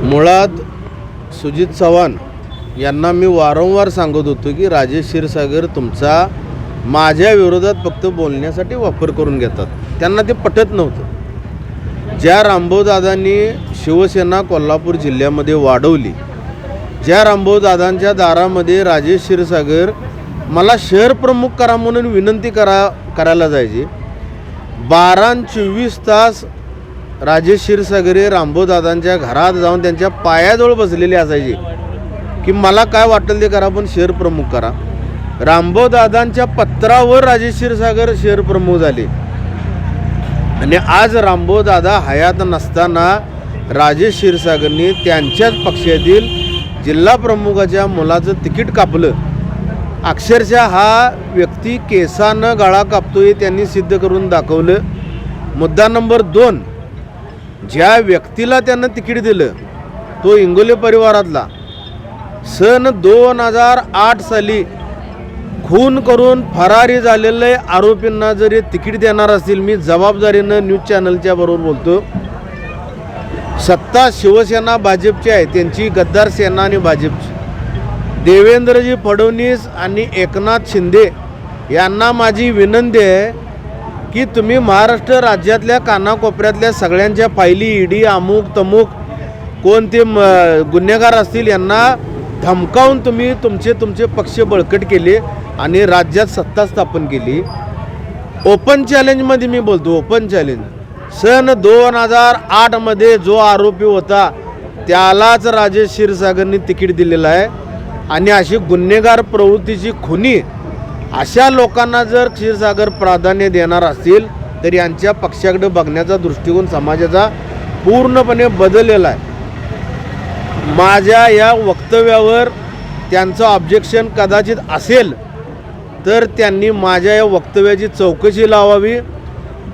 मुळात सुजित चव्हाण यांना मी वारंवार सांगत होतो की राजेश क्षीरसागर तुमचा माझ्या विरोधात फक्त बोलण्यासाठी वापर करून घेतात. त्यांना ते पटत नव्हतं. ज्या रामभाऊदादांनी शिवसेना कोल्हापूर जिल्ह्यामध्ये वाढवली, ज्या रामभाऊदादांच्या दारामध्ये राजेश क्षीरसागर मला शहर प्रमुख करा म्हणून विनंती करायला जायची, 12-24 तास राजेश क्षीरसागर हे रामभाऊदादांच्या घरात जाऊन त्यांच्या पायाजवळ बसलेले असायचे की मला काय वाटेल ते करा पण शहर प्रमुख करा. रामभाऊदादांच्या पत्रावर राजेश क्षीरसागर शहर प्रमुख झाले आणि आज रामभाऊदादा हयात नसताना राजेश क्षीरसागरनी त्यांच्याच पक्षातील जिल्हा प्रमुखाच्या मुलाचं तिकीट कापलं. अक्षरशः हा व्यक्ती केसानं गळा कापतोय त्यांनी सिद्ध करून दाखवलं. मुद्दा नंबर 2, ज्या व्यक्तीला त्यांना तिकीट दिलं तो इंगोले परिवारातला सन 2008 साली खून करून फरारी झालेले आरोपींना जरी तिकीट देणार असतील, मी जबाबदारीनं न्यूज चॅनलच्या बरोबर बोलतो, सत्ता शिवसेना भाजपची आहे, त्यांची गद्दार सेना आणि भाजपची. देवेंद्रजी फडणवीस आणि एकनाथ शिंदे यांना माझी विनंती आहे की तुम्ही महाराष्ट्र राज्यातल्या कानाकोपऱ्यातल्या सगळ्यांच्या फायली ईडी अमुक तमुक कोणते गुन्हेगार असतील यांना धमकावून तुम्ही तुमचे पक्ष बळकट केले आणि राज्यात सत्ता स्थापन केली. ओपन चॅलेंजमध्ये मी बोलतो, ओपन चॅलेंज, सन 2008 मध्ये जो आरोपी होता त्यालाच राजेश क्षीरसागरनी तिकीट दिलेलं आहे. आणि अशी गुन्हेगार प्रवृत्तीची खुनी अशा लोकांना जर क्षीरसागर प्राधान्य देणार असतील तर यांच्या पक्षाकडे बघण्याचा दृष्टिकोन समाजाचा पूर्णपणे बदललेला आहे. माझ्या या वक्तव्यावर त्यांचं ऑब्जेक्शन कदाचित असेल तर त्यांनी माझ्या या वक्तव्याची चौकशी लावावी.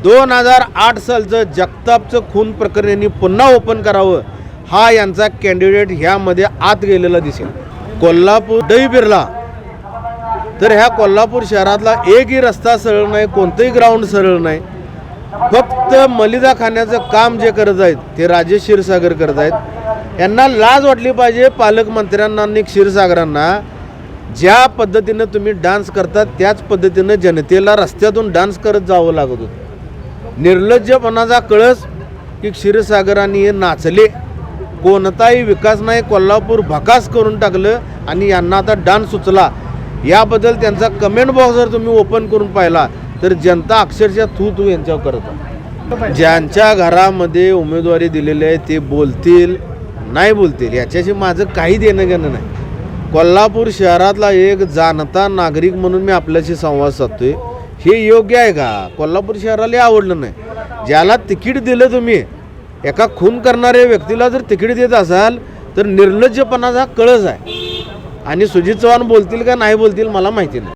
2008 सालचं जगतापचं खून प्रकरण यांनी पुन्हा ओपन करावं. हा यांचा कॅन्डिडेट ह्यामध्ये आत गेलेला दिसेल. कोल्हापूर दही बिरला तर ह्या कोल्हापूर शहरातला एकही रस्ता सरळ नाही, कोणतंही ग्राउंड सरळ नाही. फक्त मलिदा खाण्याचं काम जे करत आहेत ते राजेश क्षीरसागर करत आहेत. यांना लाज वाटली पाहिजे पालकमंत्र्यांना आणि क्षीरसागरांना. ज्या पद्धतीनं तुम्ही डान्स करतात त्याच पद्धतीनं जनतेला रस्त्यातून डान्स करत जावं लागत होतं. निर्लज्जपणाचा कळस की क्षीरसागरांनी हे नाचले, कोणताही विकास नाही, कोल्हापूर भकास करून टाकलं आणि यांना आता डान्स सुचला. याबद्दल त्यांचा कमेंट बॉक्स जर तुम्ही ओपन करून पाहिला तर जनता अक्षरशः थू यांच्यावर करतात. ज्यांच्या घरामध्ये उमेदवारी दिलेली आहे ते बोलतील नाही बोलतील याच्याशी माझं काही देणं घेणं नाही. कोल्हापूर शहरातला एक जाणता नागरिक म्हणून मी आपल्याशी संवाद साधतोय. हे योग्य आहे का? कोल्हापूर शहराला आवडलं नाही. ज्याला तिकीट दिलं तुम्ही, एका खून करणाऱ्या व्यक्तीला जर तिकीट देत असाल तर निर्लज्जपणाचा कळस आहे. आणि सुजित चव्हाण बोलतील का नाही बोलतील मला माहिती नाही.